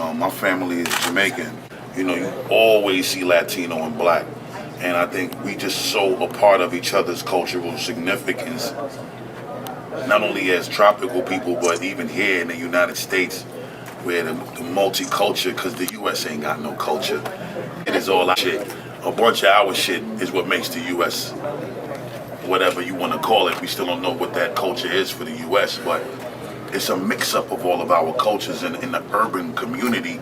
My family is Jamaican. You always see Latino and black. And I think we just so a part of each other's cultural significance, not only as tropical people, but even here in the United States, where the multicultural, because the U.S. ain't got no culture. It is all our shit. A bunch of our shit is what makes the U.S. whatever you want to call it. We still don't know what that culture is for the U.S., but it's a mix-up of all of our cultures in the urban community.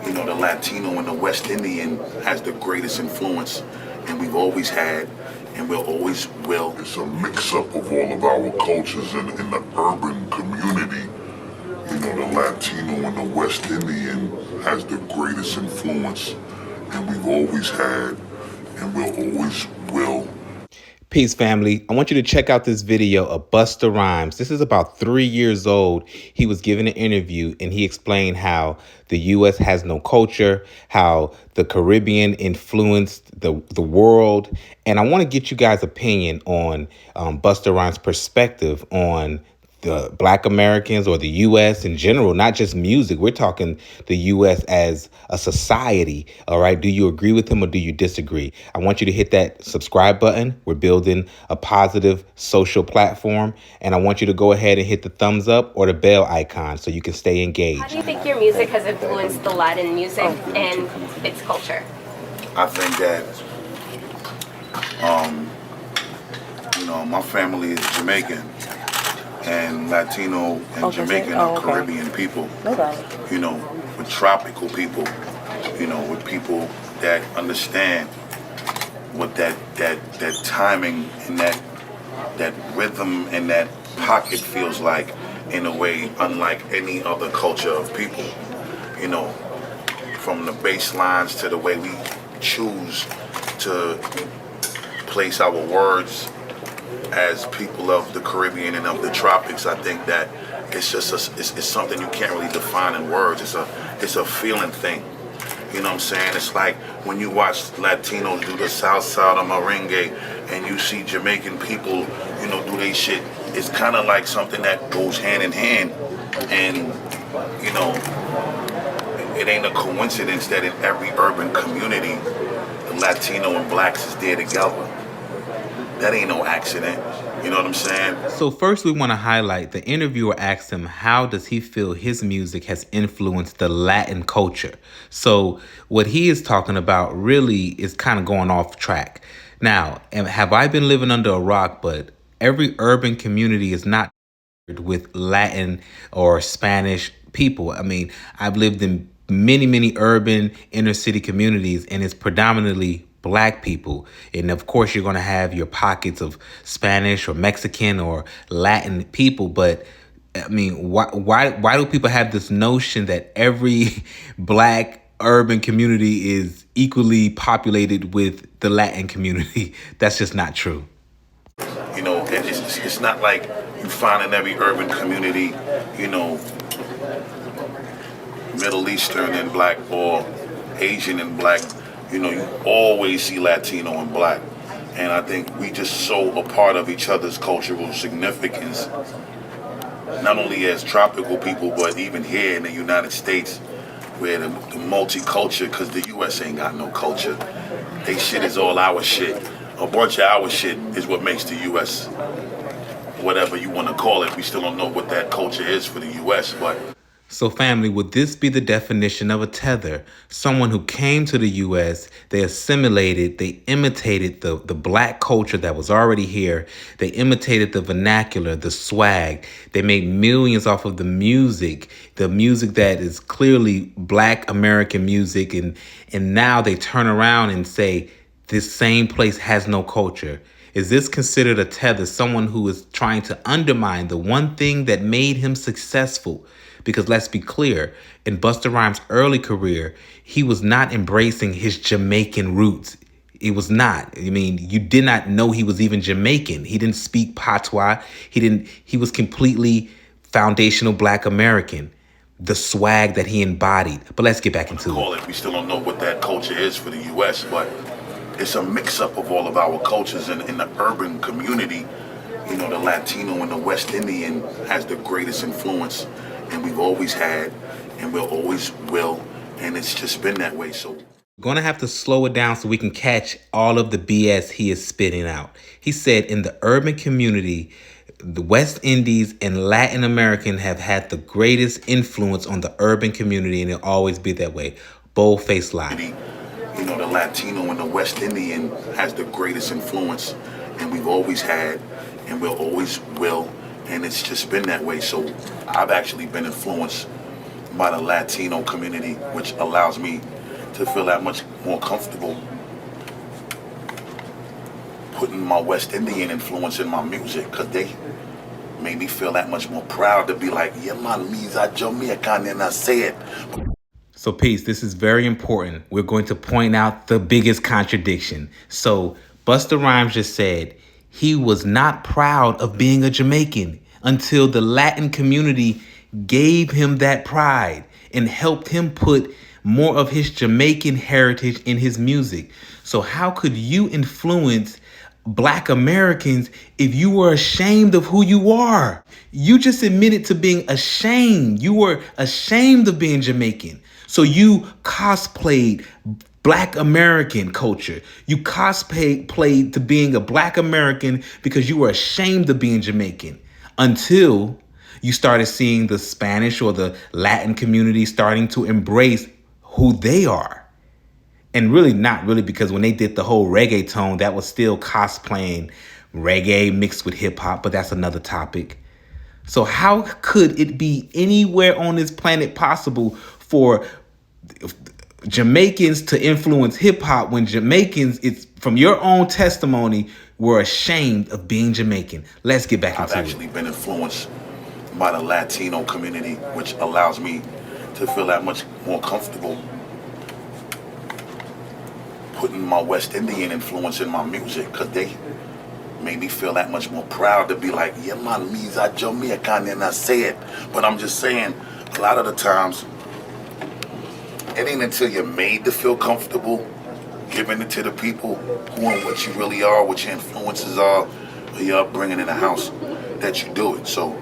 The Latino and the West Indian has the greatest influence, and we've always had, and we'll always will. It's a mix-up of all of our cultures in the urban community. The Latino and the West Indian has the greatest influence, and we've always had, and we'll always will. Peace, family. I want you to check out this video of Busta Rhymes. This is about 3 years old. He was given an interview and he explained how the U.S. has no culture, how the Caribbean influenced the world. And I want to get you guys' opinion on Busta Rhymes' perspective on the Black Americans or the U.S. in general, not just music. We're talking the U.S. as a society. All right. Do you agree with him or do you disagree? I want you to hit that subscribe button. We're building a positive social platform. And I want you to go ahead and hit the thumbs up or the bell icon so you can stay engaged. How do you think your music has influenced the Latin music and its culture? I think that, my family is Jamaican. And Latino and Jamaican are Caribbean people. No problem. With tropical people, with people that understand what that timing and that rhythm and that pocket feels like in a way unlike any other culture of people. From the bass lines to the way we choose to place our words as people of the Caribbean and of the tropics. I think that it's just it's something you can't really define in words. It's a feeling thing. You know what I'm saying? It's like when you watch Latinos do the South Side of Merengue and you see Jamaican people, do they shit. It's kind of like something that goes hand in hand. And, it ain't a coincidence that in every urban community, the Latino and blacks is there together. That ain't no accident. You know what I'm saying? So first we want to highlight the interviewer asked him how does he feel his music has influenced the Latin culture. So what he is talking about really is kind of going off track. Now, have I been living under a rock? But every urban community is not with Latin or Spanish people. I mean, I've lived in many urban inner city communities and it's predominantly Black people. And of course, you're going to have your pockets of Spanish or Mexican or Latin people. But I mean, why do people have this notion that every Black urban community is equally populated with the Latin community? That's just not true. It's not like you find in every urban community, Middle Eastern and Black or Asian and Black. You always see Latino and black. And I think we just so a part of each other's cultural significance, not only as tropical people, but even here in the United States, where the multicultural, because the U.S. ain't got no culture. They shit is all our shit. A bunch of our shit is what makes the U.S. whatever you want to call it. We still don't know what that culture is for the U.S., but... So family, would this be the definition of a tether? Someone who came to the U.S., they assimilated, they imitated the Black culture that was already here. They imitated the vernacular, the swag. They made millions off of the music that is clearly Black American music. And now they turn around and say, this same place has no culture. Is this considered a tether? Someone who is trying to undermine the one thing that made him successful? Because let's be clear, in Busta Rhymes' early career, he was not embracing his Jamaican roots. It was not. I mean, you did not know he was even Jamaican. He didn't speak patois. He was completely foundational Black American. The swag that he embodied. But let's get back into it. We still don't know what that culture is for the U.S., but it's a mix-up of all of our cultures in the urban community. The Latino and the West Indian has the greatest influence, and we've always had, and we'll always will, and it's just been that way. So Gonna have to slow it down so we can catch all of the BS he is spitting out. He said in the urban community, the West Indies and Latin American have had the greatest influence on the urban community, and it'll always be that way. Boldface lie. you know, the Latino and the West Indian has the greatest influence, and we've always had, and we'll always will, and it's just been that way. So I've actually been influenced by the Latino community, which allows me to feel that much more comfortable putting my West Indian influence in my music, because they made me feel that much more proud to be like, yeah man, me's a Jamaican, and I say it. So peace, this is very important. We're going to point out the biggest contradiction. So Busta Rhymes just said he was not proud of being a Jamaican until the Latin community gave him that pride and helped him put more of his Jamaican heritage in his music. So how could you influence Black Americans if you were ashamed of who you are? You just admitted to being ashamed. You were ashamed of being Jamaican. So you cosplayed Black American culture. You cosplayed to being a Black American because you were ashamed of being Jamaican until you started seeing the Spanish or the Latin community starting to embrace who they are. And really not really, because when they did the whole reggaeton, that was still cosplaying reggae mixed with hip hop, but that's another topic. So how could it be anywhere on this planet possible for Jamaicans to influence hip hop when Jamaicans, it's from your own testimony, were ashamed of being Jamaican? Let's get back into it. I've actually been influenced by the Latino community, which allows me to feel that much more comfortable putting my West Indian influence in my music, because they made me feel that much more proud to be like, yeah man, me's a Jamaican, and I say it. But I'm just saying, a lot of the times, it ain't until you're made to feel comfortable giving it to the people who and what you really are, what your influences are, or your upbringing in the house, that you do it. So,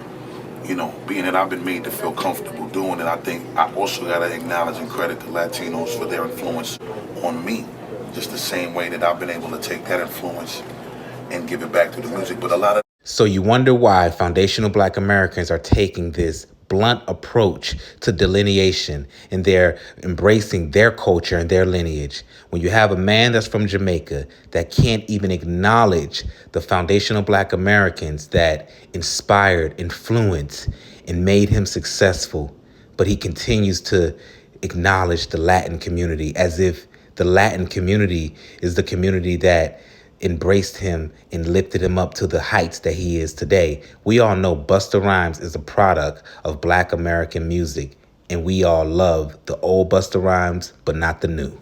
you know, being that I've been made to feel comfortable doing it, I think I also got to acknowledge and credit the Latinos for their influence on me, just the same way that I've been able to take that influence and give it back to the music. But a lot of So you wonder why foundational Black Americans are taking this blunt approach to delineation, and they're embracing their culture and their lineage. When you have a man that's from Jamaica that can't even acknowledge the foundational Black Americans that inspired, influenced, and made him successful, but he continues to acknowledge the Latin community as if the Latin community is the community that embraced him and lifted him up to the heights that he is today. We all know Busta Rhymes is a product of Black American music, and we all love the old Busta Rhymes, but not the new.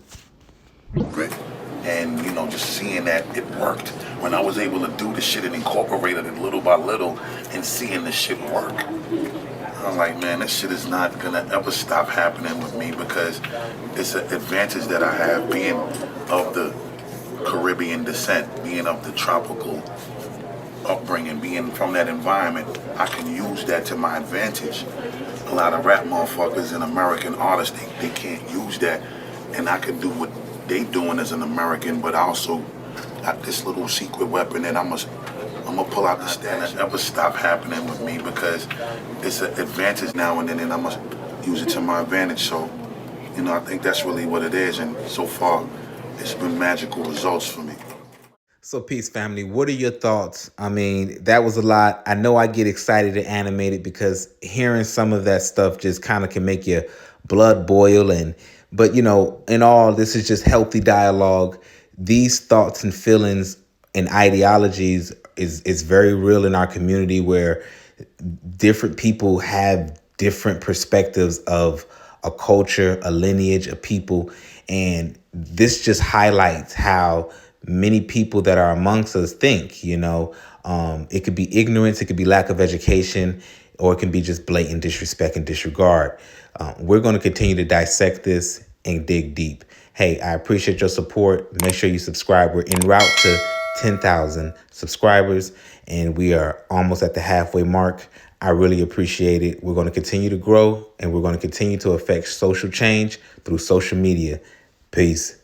and you know, just seeing that it worked when I was able to do the shit and incorporated it little by little, and seeing the shit work, I was like, man, this shit is not gonna ever stop happening with me, because it's an advantage that I have being of the Caribbean descent, being of the tropical upbringing, being from that environment. I can use that to my advantage. A lot of rap motherfuckers and American artists, they can't use that, and I can do what they doing as an American, but I also got this little secret weapon that I'm gonna pull out the stash. Never stop happening with me, because it's an advantage now and then, and I'm gonna use it to my advantage. So, you know, I think that's really what it is, and so far, it's been magical results for me. So peace, family. What are your thoughts? I mean, that was a lot. I know I get excited and animated because hearing some of that stuff just kind of can make your blood boil. But you know, in all, this is just healthy dialogue. These thoughts and feelings and ideologies is very real in our community, where different people have different perspectives of a culture, a lineage, a people. And this just highlights how many people that are amongst us think, you know. It could be ignorance, it could be lack of education, or it can be just blatant disrespect and disregard. We're going to continue to dissect this and dig deep. Hey, I appreciate your support. Make sure you subscribe. We're en route to 10,000 subscribers, and we are almost at the halfway mark. I really appreciate it. We're going to continue to grow, and we're going to continue to affect social change through social media. Peace.